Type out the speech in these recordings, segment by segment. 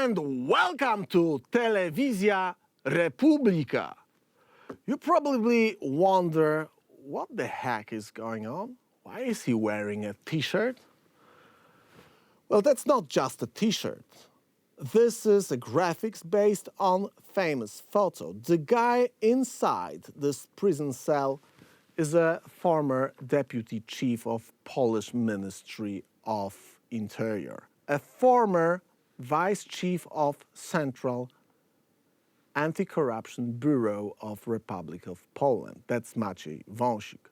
and welcome to Telewizja Republika. You probably wonder what the heck is going on? Why is he wearing a t-shirt? Well, that's not just a t-shirt. This is a graphics based on famous photo. The guy inside this prison cell is a former deputy chief of Polish Ministry of Interior, a former vice chief of Central Anti-Corruption Bureau of Republic of Poland. That's Maciej Wąsik.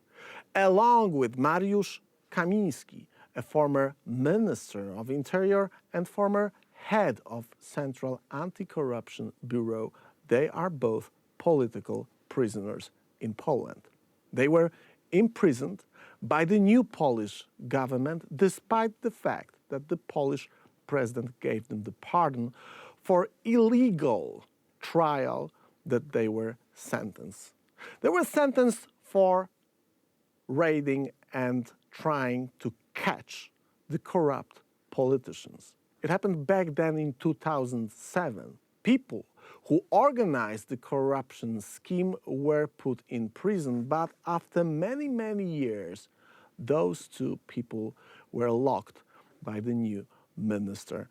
Along with Mariusz Kamiński, a former Minister of Interior and former head of Central Anti-Corruption Bureau, they are both political prisoners in Poland. They were imprisoned by the new Polish government despite the fact that the Polish president gave them the pardon for illegal trial that they were sentenced. They were sentenced for raiding and trying to catch the corrupt politicians. It happened back then in 2007. People who organized the corruption scheme were put in prison, but after many, many years, those two people were locked by the new Minister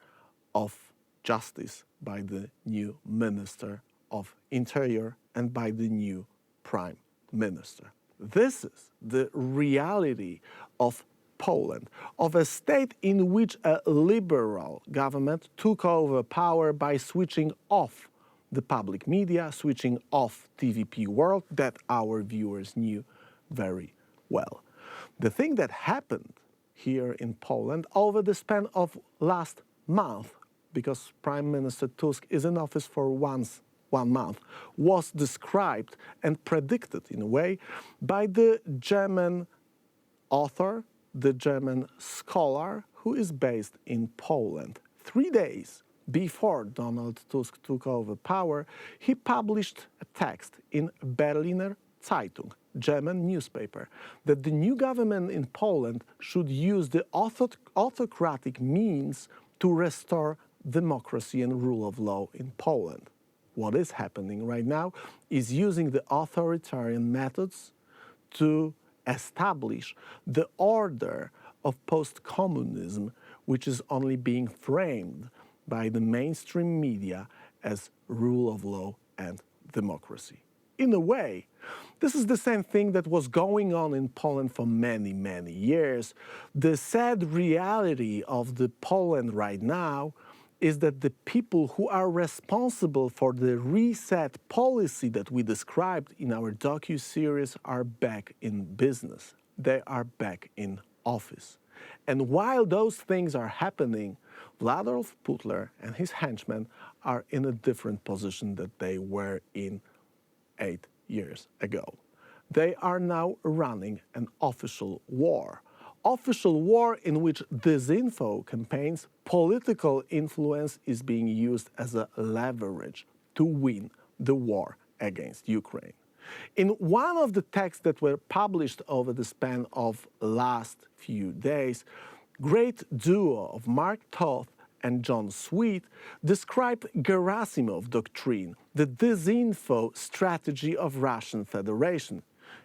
of Justice, by the new Minister of Interior, and by the new Prime Minister. This is the reality of Poland, of a state in which a liberal government took over power by switching off the public media, switching off TVP World that our viewers knew very well. The thing that happened here in Poland over the span of last month, because Prime Minister Tusk is in office for one month, was described and predicted in a way by the German author, the German scholar who is based in Poland. 3 days before Donald Tusk took over power, he published a text in Berliner Zeitung, German newspaper, that the new government in Poland should use the autocratic means to restore democracy and rule of law in Poland. What is happening right now is using the authoritarian methods to establish the order of post-communism, which is only being framed by the mainstream media as rule of law and democracy. In a way, this is the same thing that was going on in Poland for many, many years. The sad reality of the Poland right now is that the people who are responsible for the reset policy that we described in our docu-series are back in business. They are back in office. And while those things are happening, Władysław Putler and his henchmen are in a different position that they were in 8 years ago. They are now running an official war. Official war in which disinfo campaigns, political influence is being used as a leverage to win the war against Ukraine. In one of the texts that were published over the span of last few days, great duo of Mark Toth and Jon Sweet describe Gerasimov doctrine, the disinfo strategy of Russian Federation.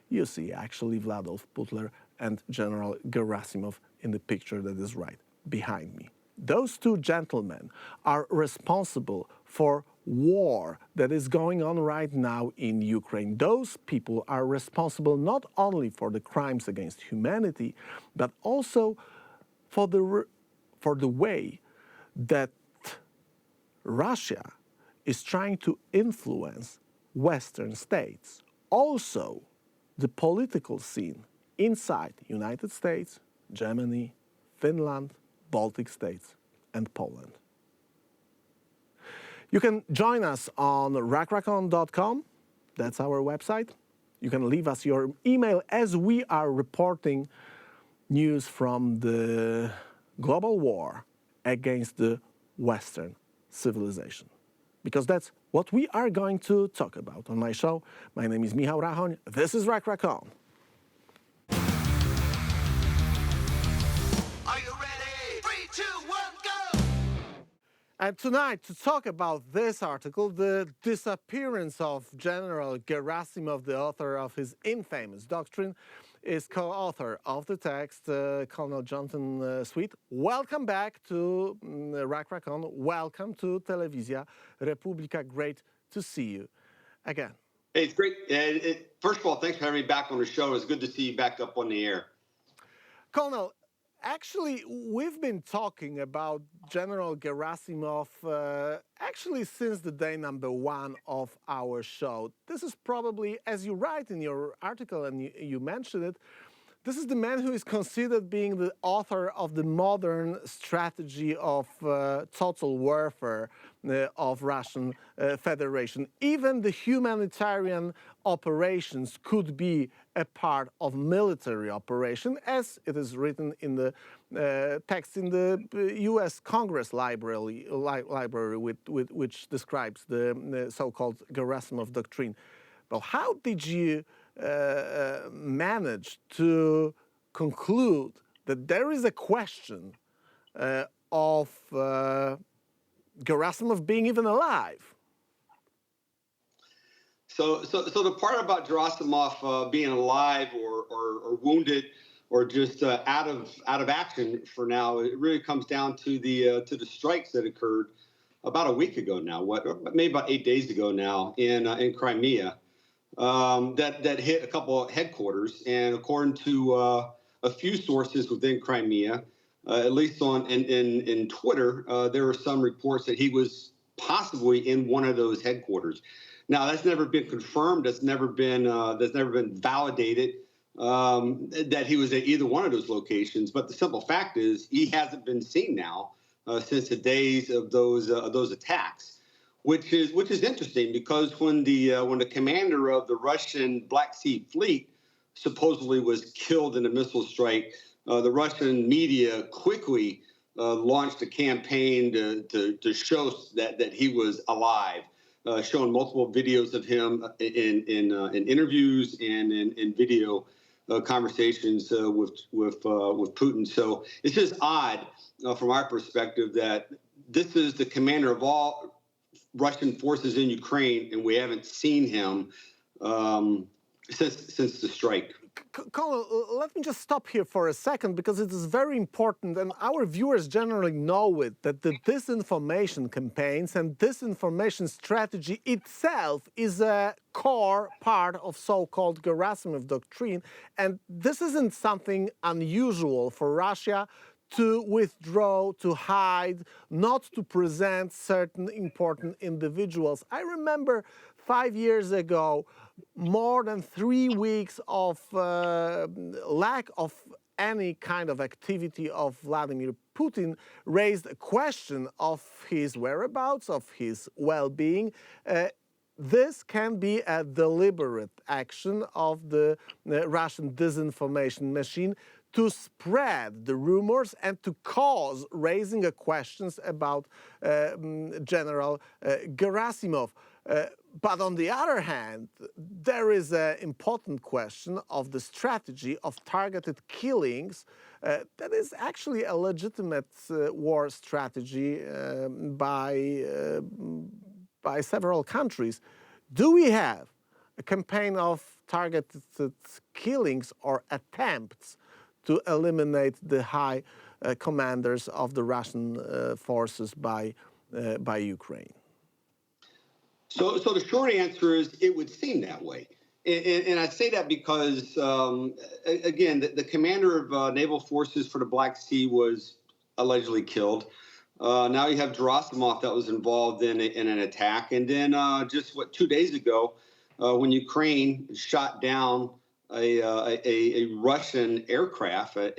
You see actually Władysław Putler and General Gerasimov in the picture that is right behind me. Those two gentlemen are responsible for war that is going on right now in Ukraine. Those people are responsible not only for the crimes against humanity, but also for the way that Russia is trying to influence Western states. Also, the political scene inside United States, Germany, Finland, Baltic states, and Poland. You can join us on rakrakon.com. That's our website. You can leave us your email as we are reporting news from the global war against the Western civilization. Because that's what we are going to talk about on my show. My name is Michał Rachoń. This is Rakrakon. And tonight, to talk about this article, the disappearance of General Gerasimov, the author of his infamous doctrine, is co-author of the text, Colonel Jon Sweet. Welcome back to Rack-Rack-On. Welcome to Telewizja, Republika. Great to see you again. Hey, it's great. First of all, thanks for having me back on the show. It's good to see you back up on the air. Colonel, actually, we've been talking about General Gerasimov actually since the day number one of our show. This is probably, as you write in your article and you mentioned it, this is the man who is considered being the author of the modern strategy of total warfare of Russian Federation. Even the humanitarian operations could be a part of military operation, as it is written in the text in the U.S. Congress library which describes the so-called Gerasimov doctrine. But how did you manage to conclude that there is a question of Gerasimov being even alive? So the part about Gerasimov being alive or wounded or just out of action for now, it really comes down to the strikes that occurred about a week ago now, maybe about 8 days ago now in Crimea. That hit a couple of headquarters, and according to a few sources within Crimea, at least in Twitter, there were some reports that he was possibly in one of those headquarters. Now, that's never been confirmed. That's never been validated that he was at either one of those locations. But the simple fact is, he hasn't been seen now since the days of those attacks. Which is interesting, because when the commander of the Russian Black Sea Fleet supposedly was killed in a missile strike, the Russian media quickly launched a campaign to show that he was alive, showing multiple videos of him in interviews and in video conversations with Putin. So it's just odd from our perspective that this is the commander of all Russian forces in Ukraine, and we haven't seen him since the strike. Colonel, let me just stop here for a second, because it is very important, and our viewers generally know it, that the disinformation campaigns and disinformation strategy itself is a core part of so-called Gerasimov doctrine, and this isn't something unusual for Russia to withdraw, to hide, not to present certain important individuals. I remember 5 years ago, more than 3 weeks of lack of any kind of activity of Vladimir Putin raised a question of his whereabouts, of his well-being. This can be a deliberate action of the Russian disinformation machine to spread the rumors and to cause raising of questions about General Gerasimov. But on the other hand, there is an important question of the strategy of targeted killings that is actually a legitimate war strategy by several countries. Do we have a campaign of targeted killings or attempts to eliminate the high commanders of the Russian forces by Ukraine? So the short answer is it would seem that way. And I say that because, again, the commander of naval forces for the Black Sea was allegedly killed. Now you have Gerasimov that was involved in an attack. And then just 2 days ago, when Ukraine shot down a Russian aircraft, an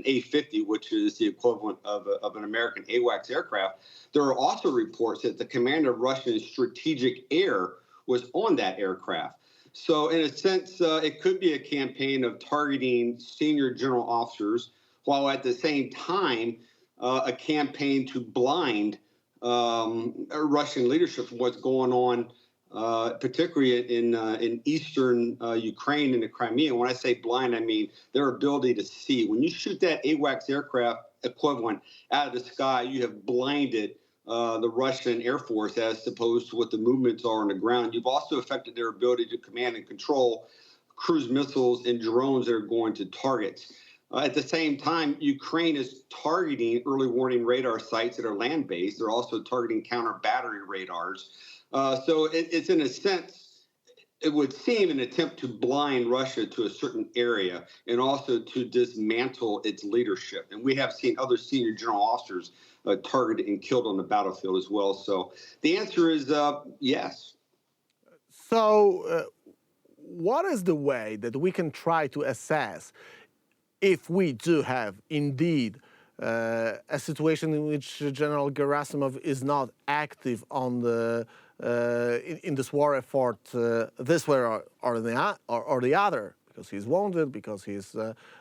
A-50, which is the equivalent of an American AWACS aircraft, there are also reports that the commander of Russian Strategic Air was on that aircraft. So in a sense, it could be a campaign of targeting senior general officers, while at the same time, a campaign to blind Russian leadership from what's going on, particularly in eastern Ukraine and the Crimea. When I say blind, I mean their ability to see. When you shoot that AWACS aircraft equivalent out of the sky, you have blinded the Russian Air Force as opposed to what the movements are on the ground. You've also affected their ability to command and control cruise missiles and drones that are going to targets. At the same time, Ukraine is targeting early warning radar sites that are land-based. They're also targeting counter-battery radars. So it's in a sense, it would seem an attempt to blind Russia to a certain area and also to dismantle its leadership. And we have seen other senior general officers targeted and killed on the battlefield as well. So the answer is yes. So what is the way that we can try to assess if we do have indeed a situation in which General Gerasimov is not active on the in this war effort this way or the other, because he's wounded, because he's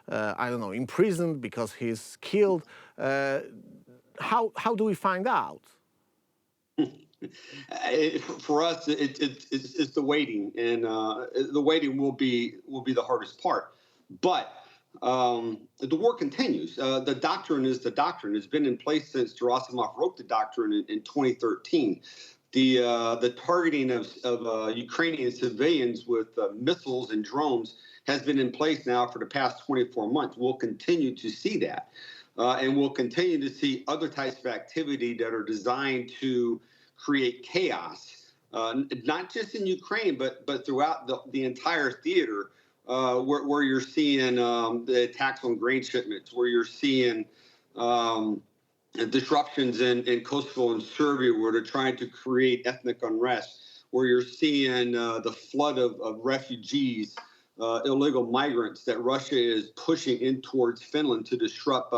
I don't know, imprisoned, because he's killed? How do we find out? For us, it's the waiting, and the waiting will be the hardest part. But the war continues. The doctrine is the doctrine. It's been in place since Gerasimov wrote the doctrine in 2013. The targeting of Ukrainian civilians with missiles and drones has been in place now for the past 24 months. We'll continue to see that. And we'll continue to see other types of activity that are designed to create chaos, not just in Ukraine, but throughout the entire theater, where you're seeing the attacks on grain shipments, where you're seeing disruptions in Kosovo and Serbia, where they're trying to create ethnic unrest, where you're seeing the flood of refugees, illegal migrants that Russia is pushing in towards Finland to disrupt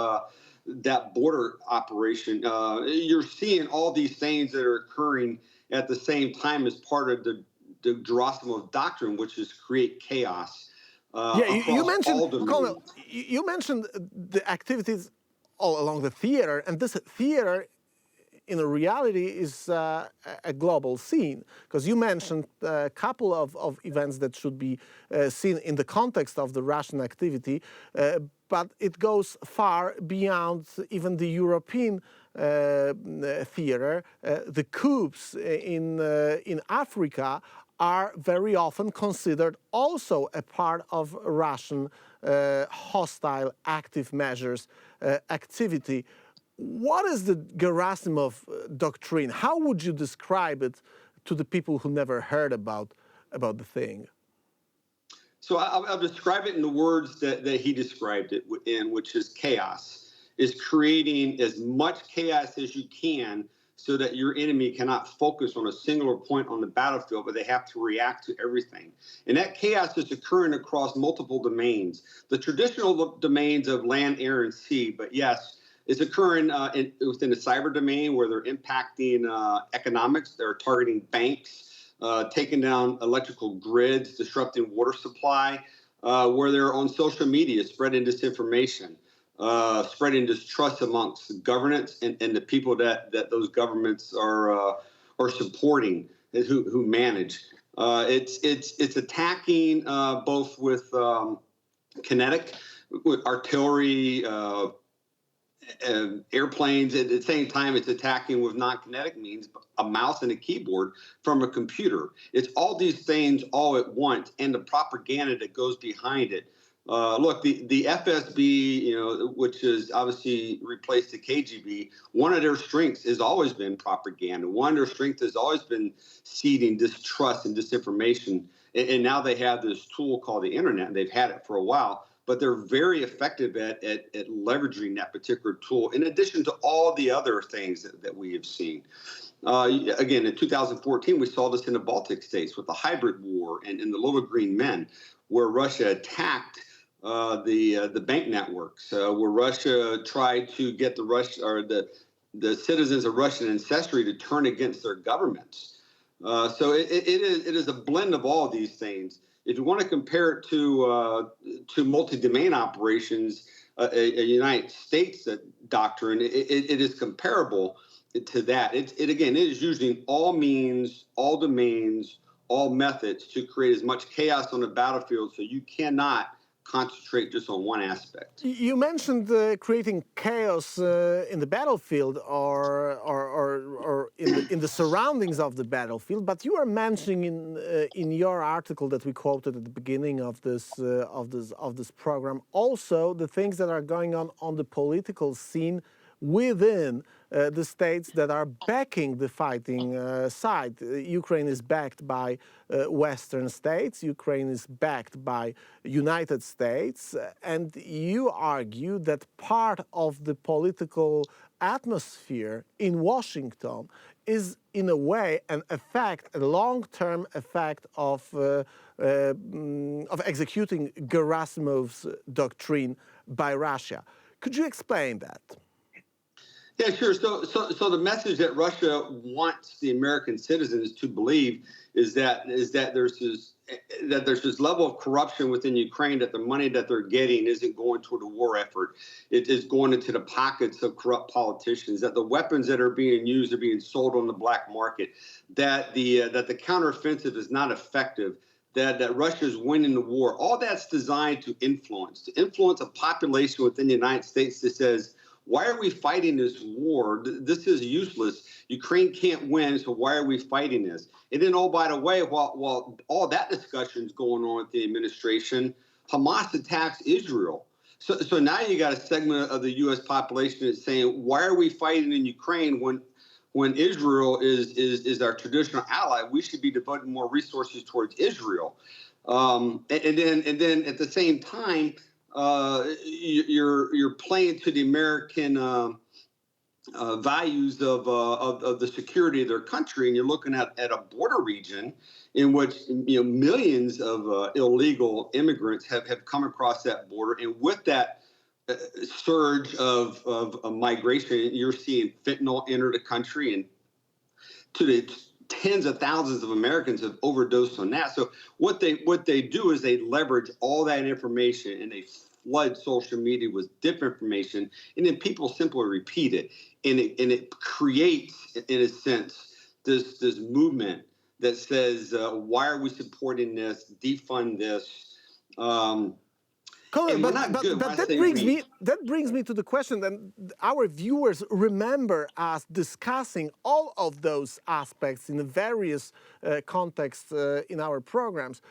that border operation. You're seeing all these things that are occurring at the same time as part of the Gerasimov doctrine, which is create chaos. You mentioned the activities all along the theater, and this theater in reality is a global scene, because you mentioned a couple of events that should be seen in the context of the Russian activity, but it goes far beyond even the European theater. The coups in Africa are very often considered also a part of Russian hostile active measures activity. What is the Gerasimov doctrine? How would you describe it to the people who never heard about the thing? So I'll describe it in the words that he described it in, which is chaos, is creating as much chaos as you can so that your enemy cannot focus on a singular point on the battlefield, but they have to react to everything. And that chaos is occurring across multiple domains, the traditional domains of land, air, and sea. But yes, it's occurring within the cyber domain, where they're impacting economics. They're targeting banks, taking down electrical grids, disrupting water supply, where they're on social media, spreading disinformation, spreading distrust amongst governments and the people that those governments are supporting, who manage. It's attacking both with kinetic, with artillery, airplanes. At the same time, it's attacking with non-kinetic means, a mouse and a keyboard from a computer. It's all these things all at once, and the propaganda that goes behind it. Look, the FSB, which has obviously replaced the KGB, one of their strengths has always been propaganda. One of their strengths has always been seeding distrust and disinformation. And now they have this tool called the internet, and they've had it for a while. But they're very effective at leveraging that particular tool, in addition to all the other things that we have seen. Again, in 2014, we saw this in the Baltic states with the hybrid war and in the Little Green Men, where Russia attacked the bank networks, where Russia tried to get the citizens of Russian ancestry to turn against their governments. So it is a blend of all these things. If you want to compare it to multi-domain operations, a United States doctrine, it is comparable to that. It is using all means, all domains, all methods to create as much chaos on the battlefield so you cannot concentrate just on one aspect. You mentioned creating chaos in the battlefield or in the surroundings of the battlefield, but you are mentioning in your article that we quoted at the beginning of this program also the things that are going on the political scene within the states that are backing the fighting side. Ukraine is backed by Western states. Ukraine is backed by United States. And you argue that part of the political atmosphere in Washington is, in a way, an effect, a long-term effect of executing Gerasimov's doctrine by Russia. Could you explain that? Yeah, sure. So the message that Russia wants the American citizens to believe is that there's this level of corruption within Ukraine, that the money that they're getting isn't going toward a war effort. It is going into the pockets of corrupt politicians, that the weapons that are being used are being sold on the black market, that the counteroffensive is not effective, that Russia is winning the war. All that's designed to influence a population within the United States that says, why are we fighting this war? This is useless. Ukraine can't win, so why are we fighting this? And then, oh, by the way, while all that discussion is going on with the administration, Hamas attacks Israel. So now you got a segment of the U.S. population that's saying, why are we fighting in Ukraine when Israel is our traditional ally? We should be devoting more resources towards Israel. And then at the same time, you're playing to the American values of the security of their country, and you're looking at a border region in which millions of illegal immigrants have come across that border, and with that surge of migration, you're seeing fentanyl enter the country, and to the tens of thousands of Americans have overdosed on that. So what they do is they leverage all that information and they flood social media with different information, and then people simply repeat it, and it creates, in a sense, this movement that says, why are we supporting this? Defund this. Colin, but that brings me to the question that our viewers remember us discussing all of those aspects in the various contexts in our programs.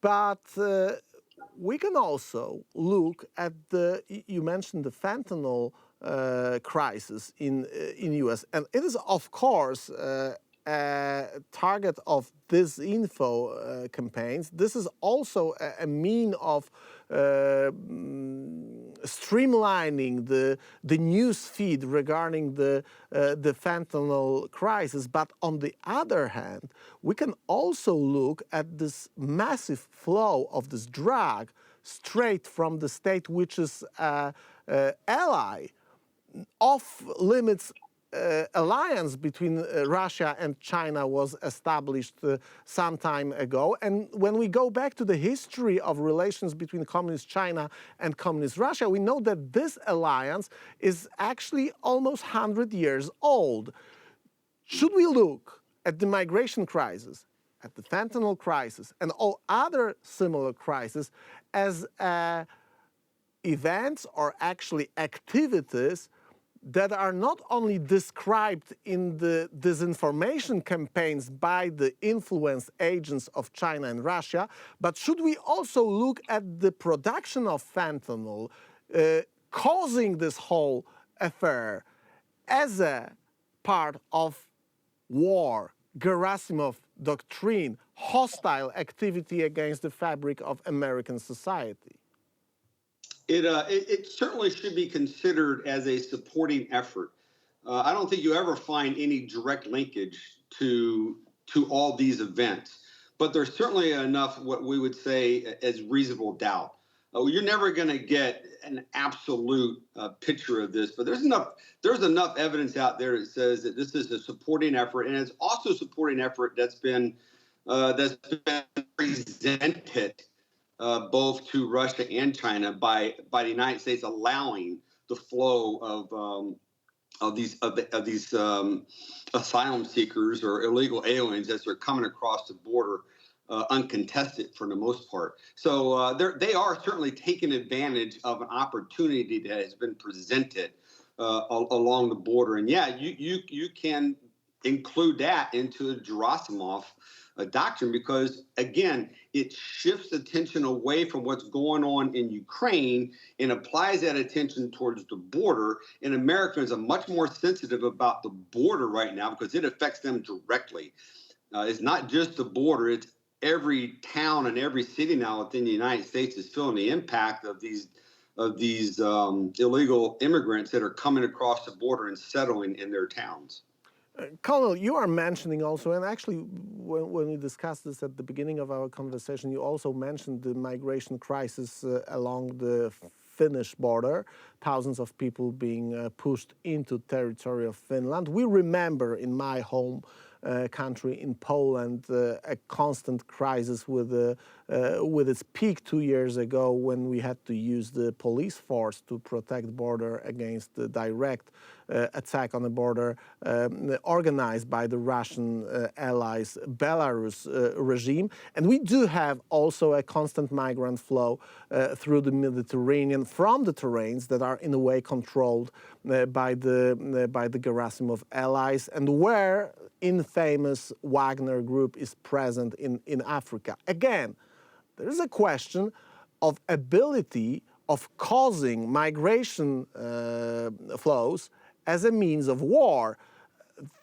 But we can also look at you mentioned the fentanyl crisis in U.S. and it is of course a target of disinfo campaigns. This is also a mean of streamlining the news feed regarding the fentanyl crisis. But on the other hand, we can also look at this massive flow of this drug straight from the state which is ally off-limits alliance between Russia and China was established some time ago. And when we go back to the history of relations between Communist China and Communist Russia, we know that this alliance is actually almost 100 years old. Should we look at the migration crisis, at the fentanyl crisis, and all other similar crises as events or actually activities that are not only described in the disinformation campaigns by the influence agents of China and Russia, but should we also look at the production of fentanyl causing this whole affair as a part of war, Gerasimov doctrine, hostile activity against the fabric of American society? It certainly should be considered as a supporting effort. I don't think you ever find any direct linkage to all these events, but there's certainly enough what we would say as reasonable doubt. You're never going to get an absolute picture of this, but there's enough evidence out there that says that this is a supporting effort, and it's also a supporting effort that's been presented both to Russia and China by the United States allowing the flow of these asylum seekers or illegal aliens as they're coming across the border uncontested for the most part. So they are certainly taking advantage of an opportunity that has been presented along the border. And yeah, you can include that into a Gerasimov doctrine because, again, it shifts attention away from what's going on in Ukraine and applies that attention towards the border. And Americans are much more sensitive about the border right now because it affects them directly. It's not just the border, it's every town and every city now within the United States is feeling the impact of these illegal immigrants that are coming across the border and settling in their towns. Colonel, you are mentioning also, and actually when we discussed this at the beginning of our conversation, you also mentioned the migration crisis along the Finnish border, thousands of people being pushed into territory of Finland. We remember in my home country, in Poland, a constant crisis with its peak 2 years ago when we had to use the police force to protect the border against the direct attack on the border organized by the Russian allies Belarus regime. And we do have also a constant migrant flow through the Mediterranean from the terrains that are in a way controlled by the Gerasimov allies and where infamous Wagner group is present in Africa. Again, there is a question of ability of causing migration flows as a means of war.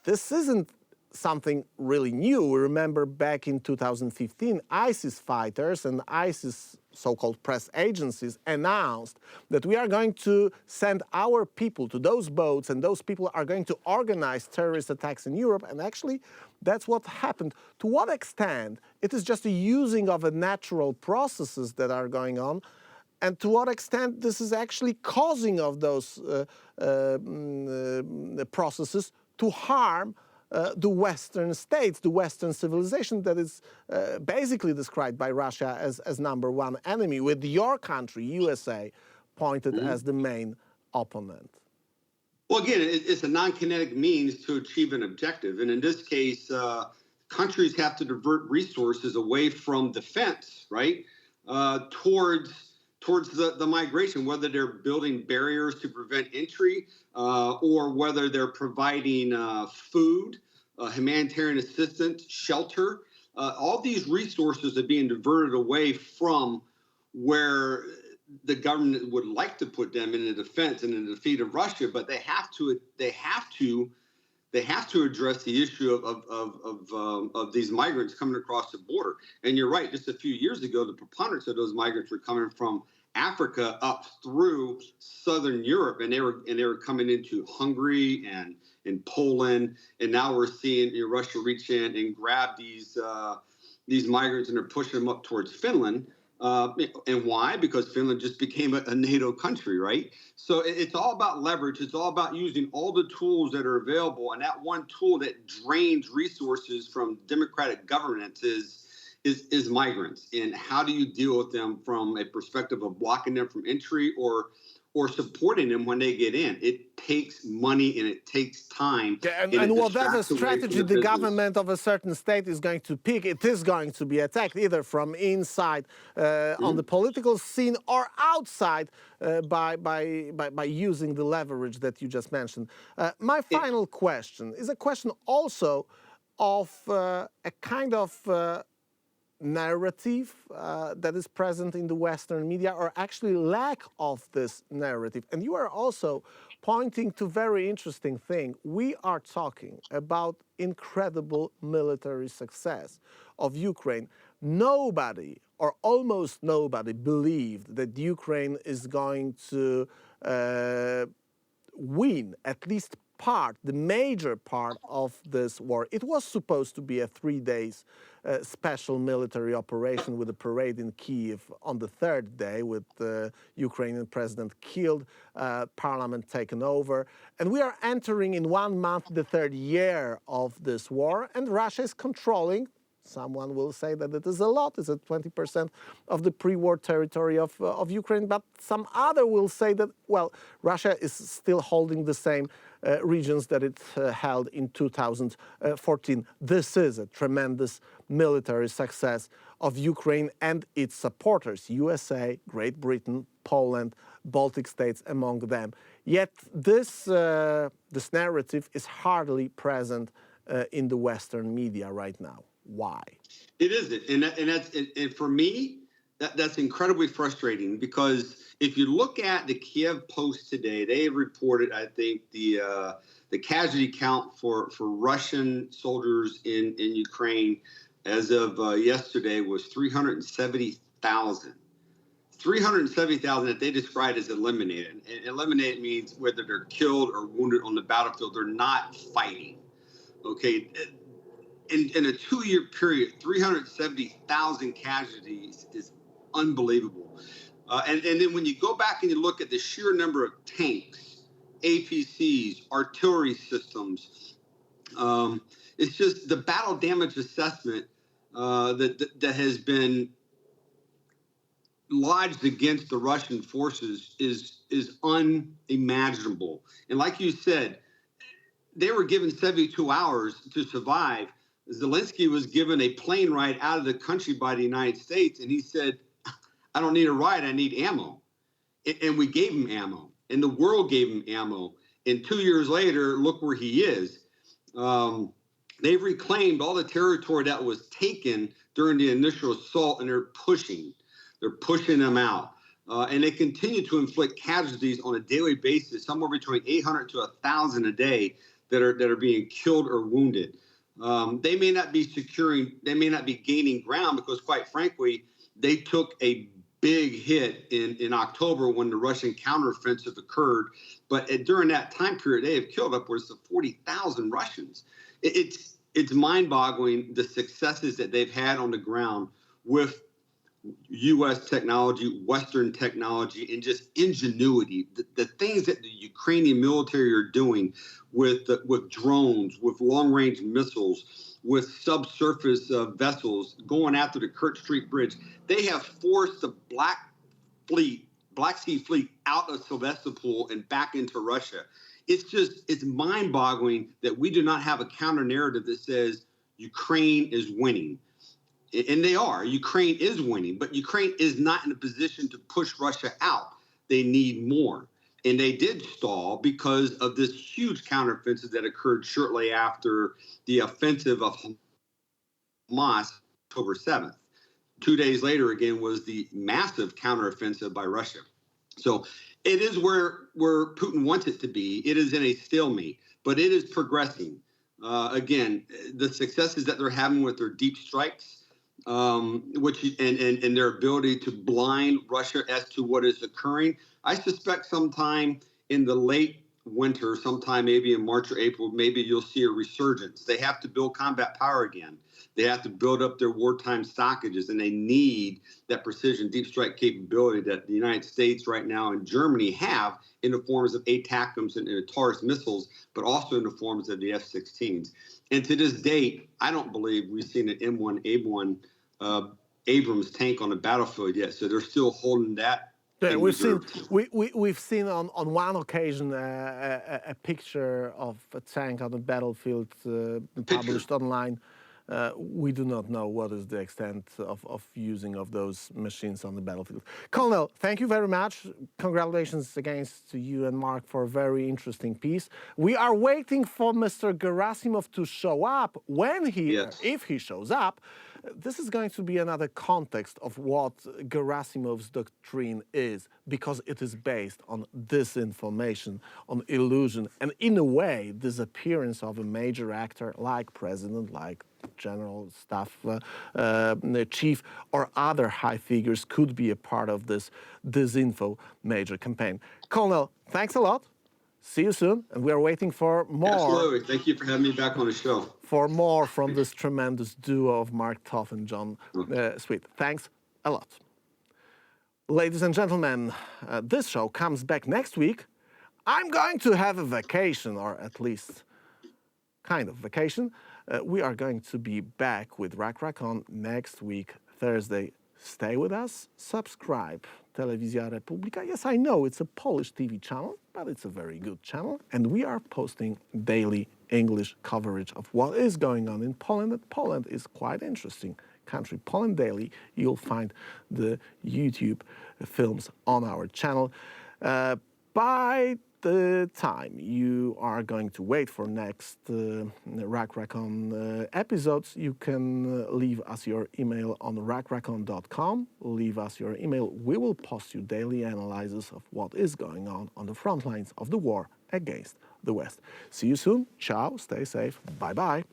This isn't something really new. We remember back in 2015, ISIS fighters and ISIS so-called press agencies announced that we are going to send our people to those boats and those people are going to organize terrorist attacks in Europe. And actually, that's what happened. To what extent it is just a using of a natural processes that are going on, and to what extent this is actually causing of those processes to harm the Western states, the Western civilization that is basically described by Russia as number one enemy, with your country, USA, pointed as the main opponent. Well, again, it's a non-kinetic means to achieve an objective. And in this case, countries have to divert resources away from defense, right, towards the migration, whether they're building barriers to prevent entry or whether they're providing food, humanitarian assistance, shelter. All these resources are being diverted away from where the government would like to put them in the defense and in the defeat of Russia, but they have to address the issue of these migrants coming across the border. And you're right, just a few years ago, the preponderance of those migrants were coming from Africa up through southern Europe, and they were coming into Hungary and in Poland, and now we're seeing Russia reach in and grab these migrants and they're pushing them up towards Finland. And why? Because Finland just became a NATO country, right? So it's all about leverage. It's all about using all the tools that are available. And that one tool that drains resources from democratic governance is migrants. And how do you deal with them from a perspective of blocking them from entry or supporting them when they get in? It takes money and it takes time. Yeah, and whatever strategy the government of a certain state is going to pick, it is going to be attacked either from inside on the political scene or outside by using the leverage that you just mentioned. My final question is a question also of a kind of narrative that is present in the Western media, or actually lack of this narrative. And you are also pointing to very interesting thing. We are talking about incredible military success of Ukraine. Nobody, or almost nobody, believed that Ukraine is going to win at least the major part of this war. It was supposed to be a 3 days special military operation with a parade in Kyiv on the third day, with the Ukrainian president killed, parliament taken over. And we are entering in 1 month the third year of this war, and Russia is controlling. Someone will say that it is a lot, it's at 20% of the pre-war territory of Ukraine, but some other will say that, well, Russia is still holding the same regions that it held in 2014. This is a tremendous military success of Ukraine and its supporters, USA, Great Britain, Poland, Baltic states among them. Yet this narrative is hardly present in the Western media right now. Why? It isn't, and for me, that's incredibly frustrating, because if you look at the Kiev Post today, they reported, I think, the casualty count for Russian soldiers in Ukraine as of yesterday was 370,000. 370,000 that they described as eliminated. And eliminated means whether they're killed or wounded on the battlefield, they're not fighting. Okay. In a 2-year period, 370,000 casualties is unbelievable. And then when you go back and you look at the sheer number of tanks, APCs, artillery systems, it's just the battle damage assessment that has been lodged against the Russian forces is unimaginable. And like you said, they were given 72 hours to survive. Zelensky was given a plane ride out of the country by the United States, and he said, I don't need a ride, I need ammo. And we gave him ammo, and the world gave him ammo. And 2 years later, look where he is. They've reclaimed all the territory that was taken during the initial assault, and they're pushing them out. And they continue to inflict casualties on a daily basis, somewhere between 800 to 1,000 a day that are being killed or wounded. They may not be gaining ground, because, quite frankly, they took a big hit in October when the Russian counteroffensive occurred. But during that time period, they have killed upwards of 40,000 Russians. It's mind-boggling, the successes that they've had on the ground with U.S. technology, Western technology, and just ingenuity. The things that the Ukrainian military are doing with drones, with long-range missiles, with subsurface vessels going after the Kerch Street Bridge. They have forced the Black Sea Fleet out of Sevastopol and back into Russia. It's mind-boggling that we do not have a counter-narrative that says Ukraine is winning. And they are. Ukraine is winning, but Ukraine is not in a position to push Russia out. They need more. And they did stall because of this huge counteroffensive that occurred shortly after the offensive of Hamas, October 7th. 2 days later, again, was the massive counteroffensive by Russia. So it is where Putin wants it to be. It is in a stalemate, but it is progressing. Again, the successes that they're having with their deep strikes, which and their ability to blind Russia as to what is occurring. I suspect sometime in the late winter, sometime maybe in March or April, maybe you'll see a resurgence. They have to build combat power again. They have to build up their wartime stockages, and they need that precision deep strike capability that the United States right now and Germany have in the forms of ATACMS and Taurus missiles, but also in the forms of the F-16s. And to this date, I don't believe we've seen an M1 Abrams tank on the battlefield yet. So they're still holding that. Yeah, we've seen on one occasion a picture of a tank on the battlefield published online. We do not know what is the extent of using of those machines on the battlefield. Colonel, thank you very much. Congratulations again to you and Mark for a very interesting piece. We are waiting for Mr. Gerasimov to show up. If he shows up, this is going to be another context of what Gerasimov's doctrine is, because it is based on disinformation, on illusion, and in a way, disappearance of a major actor like president, like general staff chief, or other high figures could be a part of this disinfo major campaign. Colonel, thanks a lot. See you soon, and we are waiting for more. Absolutely. Thank you for having me back on the show. For more from this tremendous duo of Mark Toth and Jon Sweet. Thanks a lot. Ladies and gentlemen, this show comes back next week. I'm going to have a vacation, or at least kind of vacation. We are going to be back with Rak on next week, Thursday. Stay with us, subscribe. Telewizja Republika. Yes, I know it's a Polish TV channel, but it's a very good channel. And we are posting daily English coverage of what is going on in Poland. And Poland is quite interesting country. Poland Daily, you'll find the YouTube films on our channel. By the time you are going to wait for next RackRackon episodes, you can leave us your email on rackrackon.com. Leave us your email. We will post you daily analysis of what is going on the front lines of the war against the West. See you soon. Ciao. Stay safe. Bye-bye.